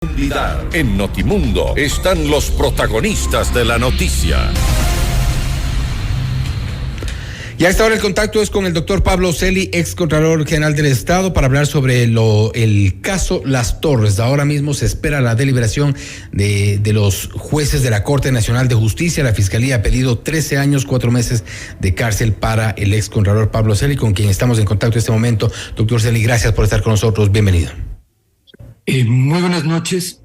En Notimundo están los protagonistas de la noticia. Y a esta hora el contacto es con el doctor Pablo Celi, ex Contralor General del Estado, para hablar sobre el caso Las Torres. Ahora mismo se espera la deliberación de los jueces de la Corte Nacional de Justicia. La Fiscalía ha pedido 13 años, 4 meses de cárcel para el ex Contralor Pablo Celi, con quien estamos en contacto en este momento. Doctor Celi, gracias por estar con nosotros. Bienvenido. Muy buenas noches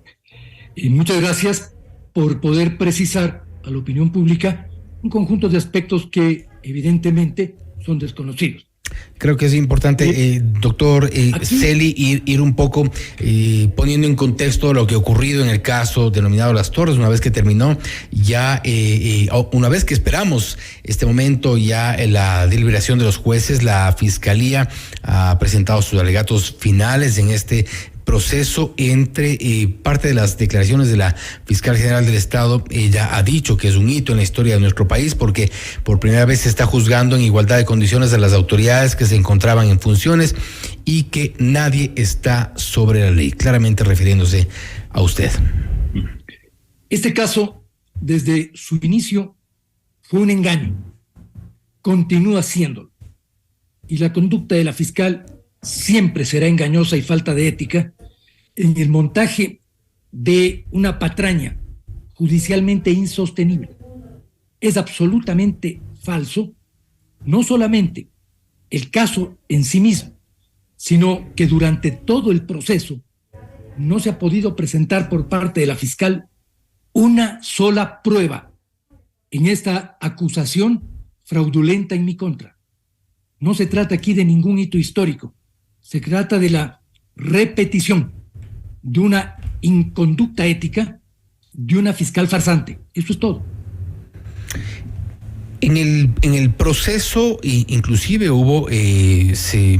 y muchas gracias por poder precisar a la opinión pública un conjunto de aspectos que evidentemente son desconocidos. Creo que es importante, doctor Celi, ir un poco poniendo en contexto lo que ha ocurrido en el caso denominado Las Torres. Una vez que terminó, ya una vez que esperamos este momento, ya la deliberación de los jueces, la Fiscalía ha presentado sus alegatos finales en este proceso. Entre parte de las declaraciones de la Fiscal General del Estado, ella ha dicho que es un hito en la historia de nuestro país porque por primera vez se está juzgando en igualdad de condiciones a las autoridades que se encontraban en funciones y que nadie está sobre la ley, claramente refiriéndose a usted. Este caso, desde su inicio, fue un engaño, continúa siéndolo, y la conducta de la fiscal siempre será engañosa y falta de ética en el montaje de una patraña judicialmente insostenible. Es absolutamente falso, no solamente el caso en sí mismo, sino que durante todo el proceso no se ha podido presentar por parte de la fiscal una sola prueba en esta acusación fraudulenta en mi contra. No se trata aquí de ningún hito histórico. Se trata de la repetición de una inconducta ética de una fiscal farsante. Eso es todo. En el proceso, inclusive hubo, se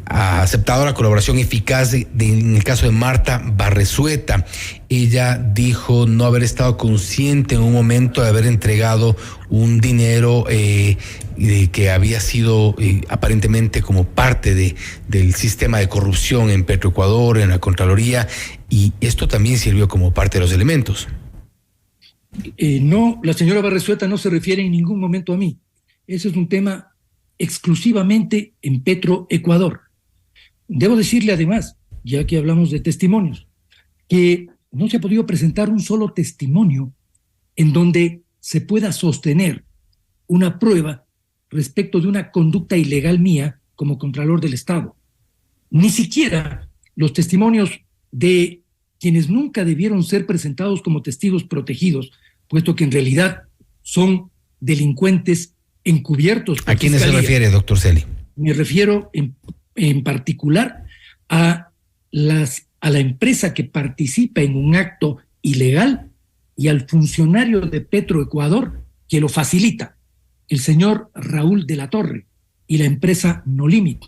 ha aceptado la colaboración eficaz en el caso de Marta Barrezueta. Ella dijo no haber estado consciente en un momento de haber entregado un dinero que había sido aparentemente como parte del sistema de corrupción en Petroecuador, en la Contraloría, y esto también sirvió como parte de los elementos. No, la señora Barrezueta no se refiere en ningún momento a mí. Ese es un tema exclusivamente en Petroecuador. Debo decirle además, ya que hablamos de testimonios, que no se ha podido presentar un solo testimonio en donde se pueda sostener una prueba respecto de una conducta ilegal mía como Contralor del Estado. Ni siquiera los testimonios de quienes nunca debieron ser presentados como testigos protegidos, puesto que en realidad son delincuentes encubiertos. ¿A quiénes se refiere, doctor Celi? Me refiero en particular a la empresa que participa en un acto ilegal y al funcionario de Petroecuador que lo facilita, el señor Raúl de la Torre, y la empresa No Limit.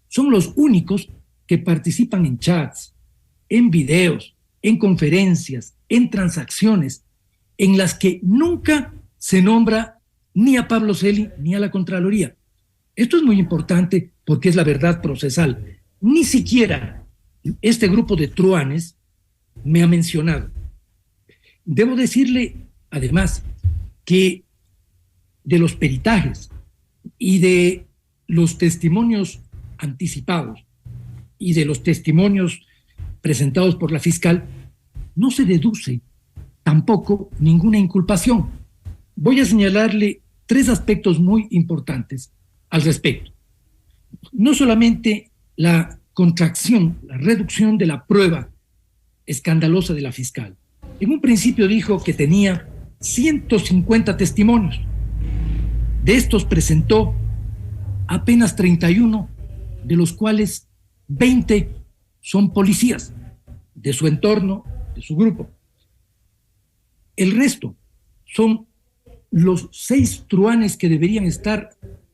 Son los únicos que participan en chats, en videos, en conferencias, en transacciones, en las que nunca se nombra ni a Pablo Celi ni a la Contraloría. Esto es muy importante porque es la verdad procesal. Ni siquiera este grupo de truanes me ha mencionado. Debo decirle, además, que de los peritajes y de los testimonios anticipados y de los testimonios presentados por la fiscal, no se deduce tampoco ninguna inculpación. Voy a señalarle 3 aspectos muy importantes al respecto. No solamente la contracción, la reducción de la prueba escandalosa de la fiscal. En un principio dijo que tenía 150 testimonios. De estos presentó apenas 31, de los cuales 20 son policías de su entorno, de su grupo. El resto son los 6 truanes que deberían estar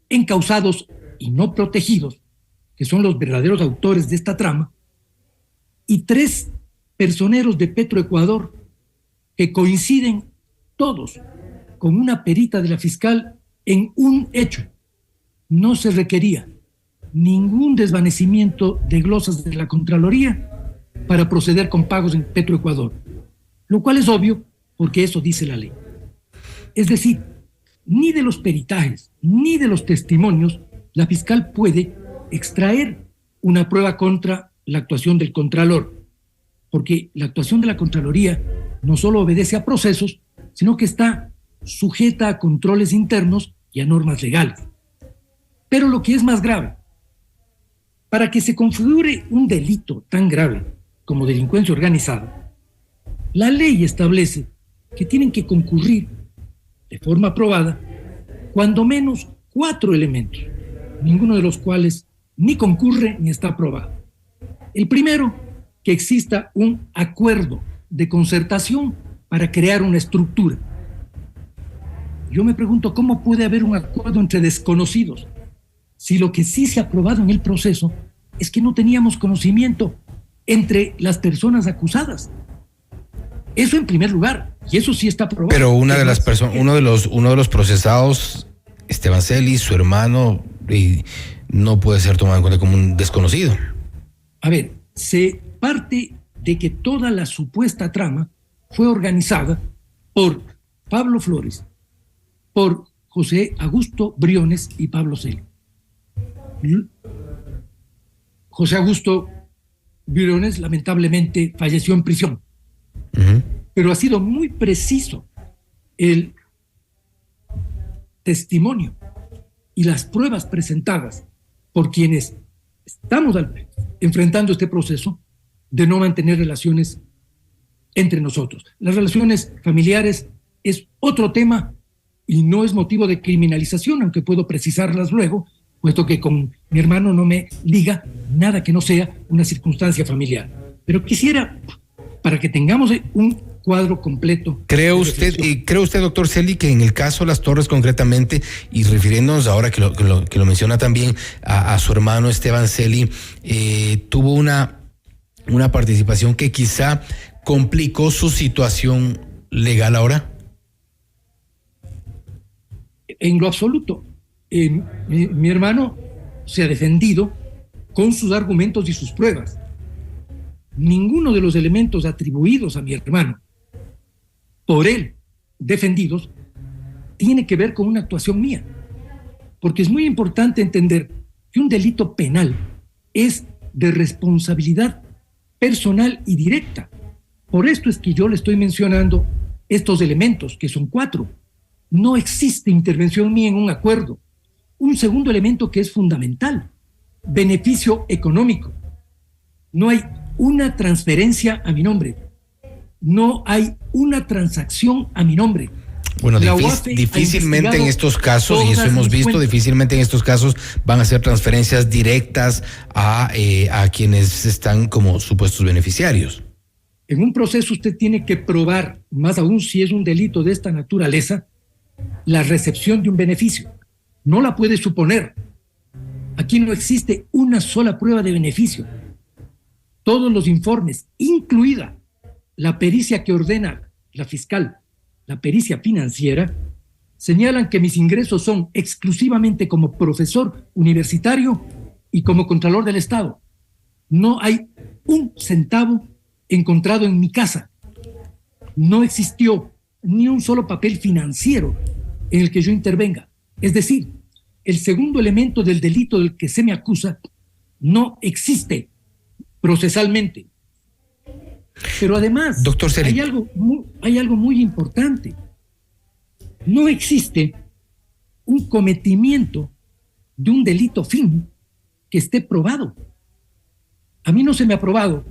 encausados y no protegidos, que son los verdaderos autores de esta trama, y 3 personeros de Petroecuador que coinciden todos con una perita de la fiscal en un hecho. No se requería ningún desvanecimiento de glosas de la Contraloría para proceder con pagos en Petroecuador, lo cual es obvio porque eso dice la ley. Es decir, ni de los peritajes ni de los testimonios la fiscal puede extraer una prueba contra la actuación del Contralor, porque la actuación de la Contraloría no solo obedece a procesos, sino que está sujeta a controles internos y a normas legales. Pero lo que es más grave, para que se configure un delito tan grave como delincuencia organizada, la ley establece que tienen que concurrir de forma probada cuando menos 4 elementos, ninguno de los cuales ni concurre ni está probado. El primero, que exista un acuerdo de concertación para crear una estructura. Yo me pregunto cómo puede haber un acuerdo entre desconocidos si lo que sí se ha probado en el proceso es que no teníamos conocimiento entre las personas acusadas. Eso en primer lugar, y eso sí está probado. Pero una de las personas, uno de los procesados, Esteban Celi, su hermano, no puede ser tomado en cuenta como un desconocido. A ver, se parte de que toda la supuesta trama fue organizada por Pablo Flores, por José Augusto Briones y Pablo Celi. José Augusto Briones lamentablemente falleció en prisión, pero ha sido muy preciso el testimonio y las pruebas presentadas por quienes estamos enfrentando este proceso de no mantener relaciones entre nosotros. Las relaciones familiares es otro tema y no es motivo de criminalización, aunque puedo precisarlas luego, puesto que con mi hermano no me liga nada que no sea una circunstancia familiar. Pero quisiera, para que tengamos un cuadro completo. ¿Cree usted, doctor Celi, que en el caso Las Torres concretamente, y refiriéndonos ahora que lo menciona también a su hermano Esteban Celi, tuvo una participación que quizá complicó su situación legal ahora? En lo absoluto. Mi hermano se ha defendido con sus argumentos y sus pruebas. Ninguno de los elementos atribuidos a mi hermano por él defendidos tiene que ver con una actuación mía, porque es muy importante entender que un delito penal es de responsabilidad personal y directa. Por esto es que yo le estoy mencionando estos elementos, que son 4. No existe intervención mía en un acuerdo. Un segundo elemento que es fundamental: beneficio económico. No hay una transferencia a mi nombre. No hay una transacción a mi nombre. Bueno, difícilmente en estos casos, y eso hemos visto, difícilmente en estos casos van a ser transferencias directas a quienes están como supuestos beneficiarios. En un proceso usted tiene que probar, más aún si es un delito de esta naturaleza, la recepción de un beneficio. No la puede suponer. Aquí no existe una sola prueba de beneficio. Todos los informes, incluida la pericia que ordena la fiscal, la pericia financiera, señalan que mis ingresos son exclusivamente como profesor universitario y como contralor del Estado. No hay un centavo encontrado en mi casa. No existió ni un solo papel financiero en el que yo intervenga. Es decir, el segundo elemento del delito del que se me acusa no existe procesalmente. Pero además, doctor Celi, hay algo muy importante. No existe un cometimiento de un delito fin que esté probado. A mí no se me ha probado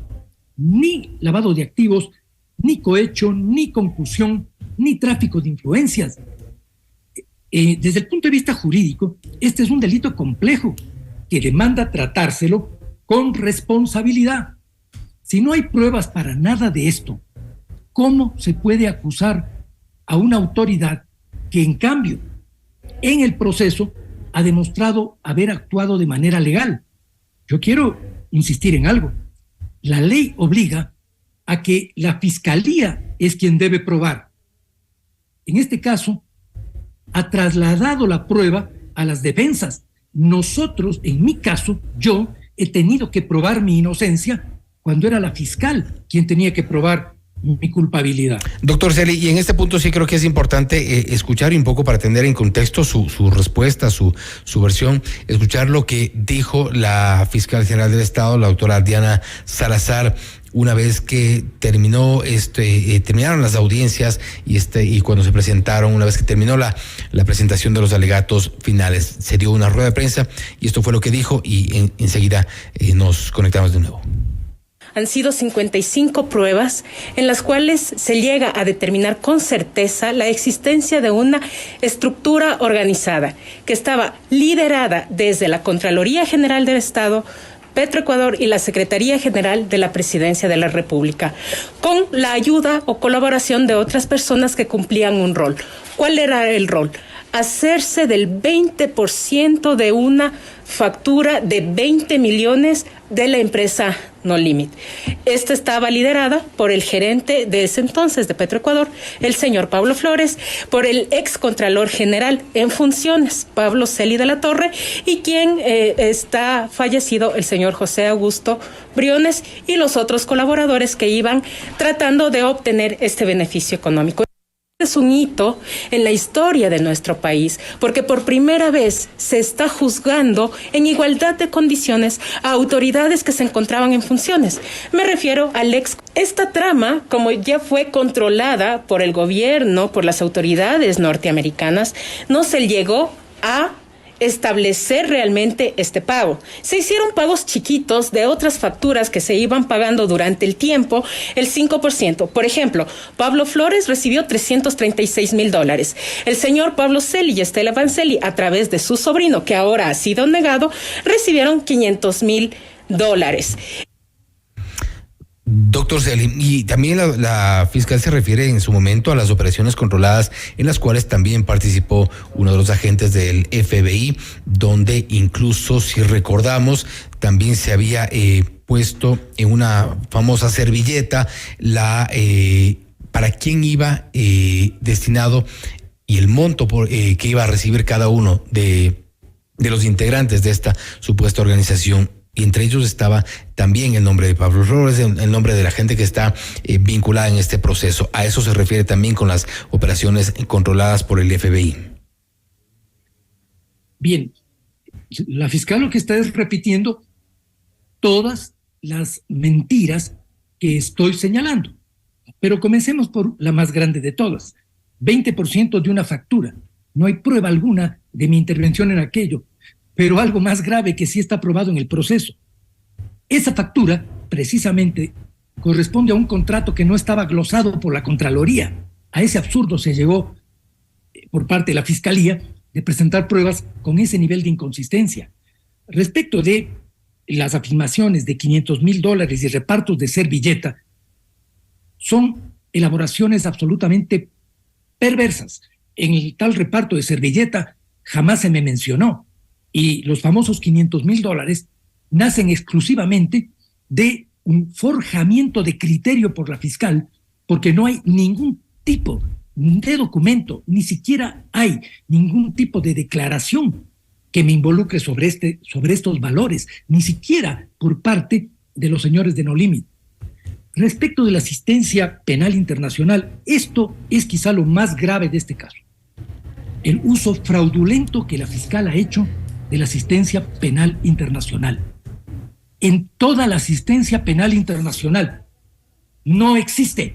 ni lavado de activos, ni cohecho, ni concusión, ni tráfico de influencias. Desde el punto de vista jurídico, este es un delito complejo que demanda tratárselo con responsabilidad. Si no hay pruebas para nada de esto, ¿cómo se puede acusar a una autoridad que, en cambio, en el proceso ha demostrado haber actuado de manera legal? Yo quiero insistir en algo. La ley obliga a que la fiscalía es quien debe probar. En este caso, ha trasladado la prueba a las defensas. Nosotros, en mi caso, yo he tenido que probar mi inocencia cuando era la fiscal quien tenía que probar mi culpabilidad. Doctor Celi, y en este punto sí creo que es importante escuchar un poco para tener en contexto su respuesta, su versión, escuchar lo que dijo la fiscal general del Estado, la doctora Diana Salazar, una vez que terminaron las audiencias y cuando se presentaron, una vez que terminó la presentación de los alegatos finales, se dio una rueda de prensa y esto fue lo que dijo y enseguida nos conectamos de nuevo. Han sido 55 pruebas en las cuales se llega a determinar con certeza la existencia de una estructura organizada que estaba liderada desde la Contraloría General del Estado, Petroecuador y la Secretaría General de la Presidencia de la República, con la ayuda o colaboración de otras personas que cumplían un rol. ¿Cuál era el rol? Hacerse del 20% de una factura de 20 millones de la empresa No Limit. Esta estaba liderada por el gerente de ese entonces de Petroecuador, el señor Pablo Flores, por el ex Contralor General en funciones, Pablo Celi de la Torre, y quien está fallecido, el señor José Augusto Briones, y los otros colaboradores que iban tratando de obtener este beneficio económico. Es un hito en la historia de nuestro país, porque por primera vez se está juzgando en igualdad de condiciones a autoridades que se encontraban en funciones. Me refiero al ex. Esta trama, como ya fue controlada por el gobierno, por las autoridades norteamericanas, no se llegó a establecer realmente este pago. Se hicieron pagos chiquitos de otras facturas que se iban pagando durante el tiempo, el 5%. Por ejemplo, Pablo Flores recibió $336,000. El señor Pablo Celi y Estela Vancelli, a través de su sobrino, que ahora ha sido negado, recibieron $500,000. Doctor Celi, y también la fiscal se refiere en su momento a las operaciones controladas en las cuales también participó uno de los agentes del FBI, donde incluso, si recordamos, también se había puesto en una famosa servilleta para quién iba destinado y el monto que iba a recibir cada uno de los integrantes de esta supuesta organización. Y entre ellos estaba también el nombre de Pablo Flores, el nombre de la gente que está vinculada en este proceso. A eso se refiere también con las operaciones controladas por el FBI. Bien, la fiscal lo que está es repitiendo todas las mentiras que estoy señalando. Pero comencemos por la más grande de todas. 20% de una factura. No hay prueba alguna de mi intervención en aquello. Pero algo más grave que sí está probado en el proceso. Esa factura, precisamente, corresponde a un contrato que no estaba glosado por la Contraloría. A ese absurdo se llegó por parte de la Fiscalía de presentar pruebas con ese nivel de inconsistencia. Respecto de las afirmaciones de $500,000 y repartos de servilleta, son elaboraciones absolutamente perversas. En el tal reparto de servilleta jamás se me mencionó. Y los famosos $500,000 nacen exclusivamente de un forjamiento de criterio por la fiscal, porque no hay ningún tipo de documento, ni siquiera hay ningún tipo de declaración que me involucre sobre estos valores, ni siquiera por parte de los señores de No Limit. Respecto de la asistencia penal internacional, esto es quizá lo más grave de este caso. El uso fraudulento que la fiscal ha hecho de la asistencia penal internacional. En toda la asistencia penal internacional no existe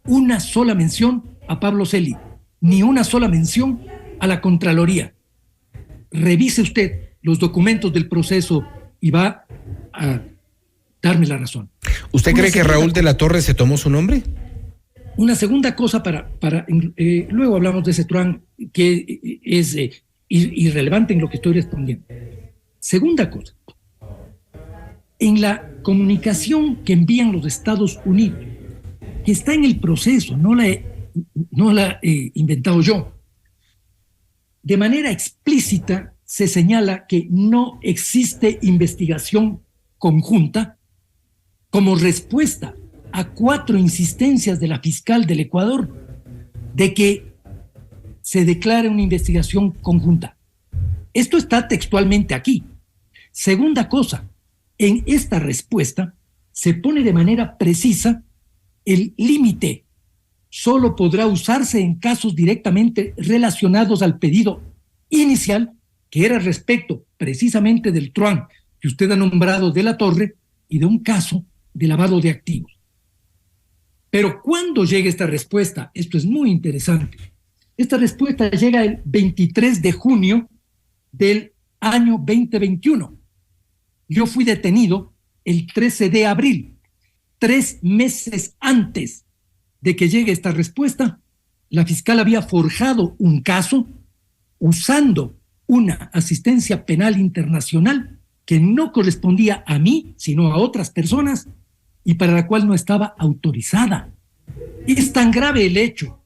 una sola mención a Pablo Celi, ni una sola mención a la Contraloría. Revise usted los documentos del proceso y va a darme la razón. ¿Usted cree que Raúl de la Torre se tomó su nombre? Una segunda cosa luego hablamos de ese truán que es irrelevante en lo que estoy respondiendo. Segunda cosa, en la comunicación que envían los Estados Unidos, que está en el proceso, no la he inventado yo, de manera explícita se señala que no existe investigación conjunta como respuesta a 4 insistencias de la fiscal del Ecuador de que se declare una investigación conjunta. Esto está textualmente aquí. Segunda cosa, en esta respuesta se pone de manera precisa el límite. Solo podrá usarse en casos directamente relacionados al pedido inicial, que era respecto precisamente del truán que usted ha nombrado de la Torre y de un caso de lavado de activos. Pero ¿cuándo llega esta respuesta? Esto es muy interesante. Esta respuesta llega el 23 de junio del año 2021. Yo fui detenido el 13 de abril, 3 meses antes de que llegue esta respuesta. La fiscal había forjado un caso usando una asistencia penal internacional que no correspondía a mí, sino a otras personas, y para la cual no estaba autorizada. Es tan grave el hecho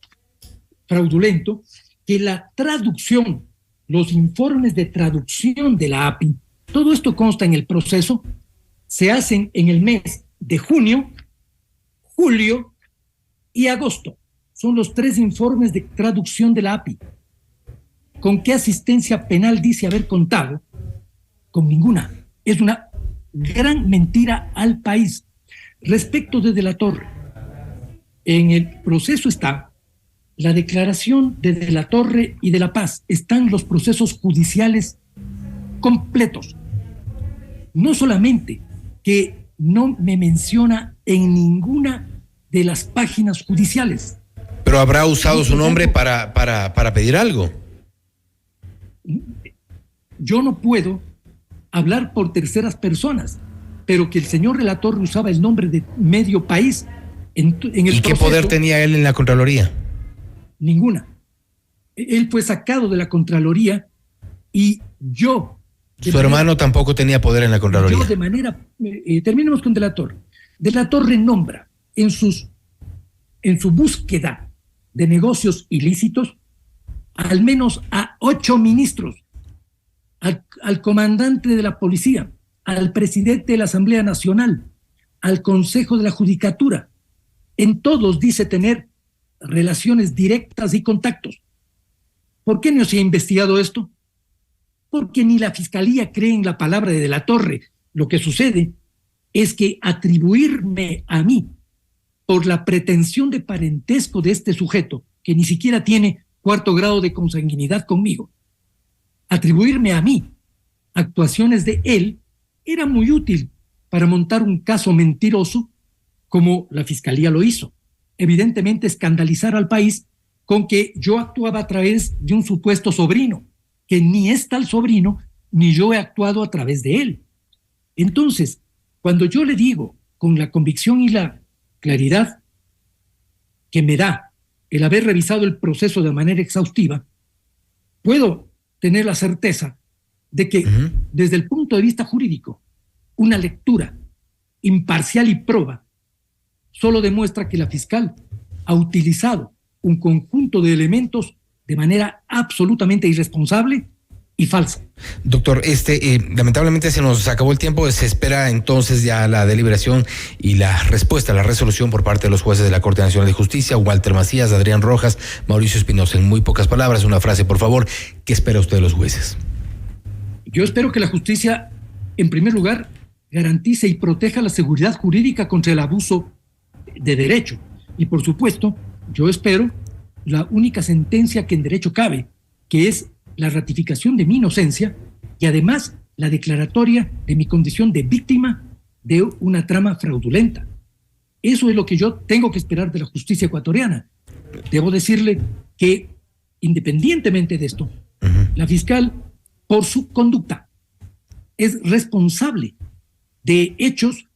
fraudulento que la traducción, los informes de traducción de la API, todo esto consta en el proceso, se hacen en el mes de junio, julio y agosto. Son los 3 informes de traducción de la API. ¿Con qué asistencia penal dice haber contado? Con ninguna. Es una gran mentira al país. Respecto de la Torre, en el proceso está la declaración de la Torre y de La Paz. Están los procesos judiciales completos. No solamente que no me menciona en ninguna de las páginas judiciales. Pero habrá usado su nombre para pedir algo. Yo no puedo hablar por terceras personas, pero que el señor relator usaba el nombre de medio país en el proceso. ¿Y qué poder tenía él en la Contraloría? Ninguna. Él fue sacado de la Contraloría y yo... Su hermano tampoco tenía poder en la Contraloría. Yo de manera... terminemos con De la Torre. De la Torre nombra en su búsqueda de negocios ilícitos al menos a 8 ministros, al comandante de la policía, al presidente de la Asamblea Nacional, al Consejo de la Judicatura. En todos dice tener relaciones directas y contactos. ¿Por qué no se ha investigado esto? Porque ni la Fiscalía cree en la palabra de la Torre. Lo que sucede es que atribuirme a mí por la pretensión de parentesco de este sujeto, que ni siquiera tiene 4º grado de consanguinidad conmigo, atribuirme a mí actuaciones de él era muy útil para montar un caso mentiroso como la Fiscalía lo hizo. Evidentemente escandalizar al país con que yo actuaba a través de un supuesto sobrino, que ni es tal sobrino, ni yo he actuado a través de él. Entonces, cuando yo le digo con la convicción y la claridad que me da el haber revisado el proceso de manera exhaustiva, puedo tener la certeza de que desde el punto de vista jurídico, una lectura imparcial y proba solo demuestra que la fiscal ha utilizado un conjunto de elementos de manera absolutamente irresponsable y falsa. Doctor, lamentablemente se nos acabó el tiempo. Se espera entonces ya la deliberación y la respuesta, la resolución por parte de los jueces de la Corte Nacional de Justicia, Walter Macías, Adrián Rojas, Mauricio Espinosa. En muy pocas palabras, una frase, por favor. ¿Qué espera usted de los jueces? Yo espero que la justicia, en primer lugar, garantice y proteja la seguridad jurídica contra el abuso de derecho. Y por supuesto, yo espero la única sentencia que en derecho cabe, que es la ratificación de mi inocencia y además la declaratoria de mi condición de víctima de una trama fraudulenta. Eso es lo que yo tengo que esperar de la justicia ecuatoriana. Debo decirle que, independientemente de esto, la fiscal, por su conducta, es responsable de hechos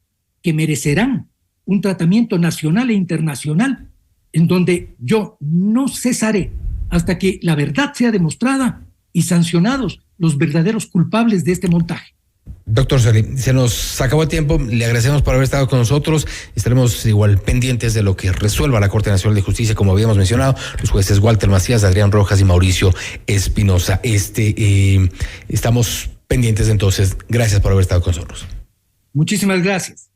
que merecerán un tratamiento nacional e internacional, en donde yo no cesaré hasta que la verdad sea demostrada y sancionados los verdaderos culpables de este montaje. Doctor Celi, se nos acabó el tiempo. Le agradecemos por haber estado con nosotros. Estaremos igual pendientes de lo que resuelva la Corte Nacional de Justicia, como habíamos mencionado, los jueces Walter Macías, Adrián Rojas y Mauricio Espinosa. Estamos pendientes entonces. Gracias por haber estado con nosotros. Muchísimas gracias.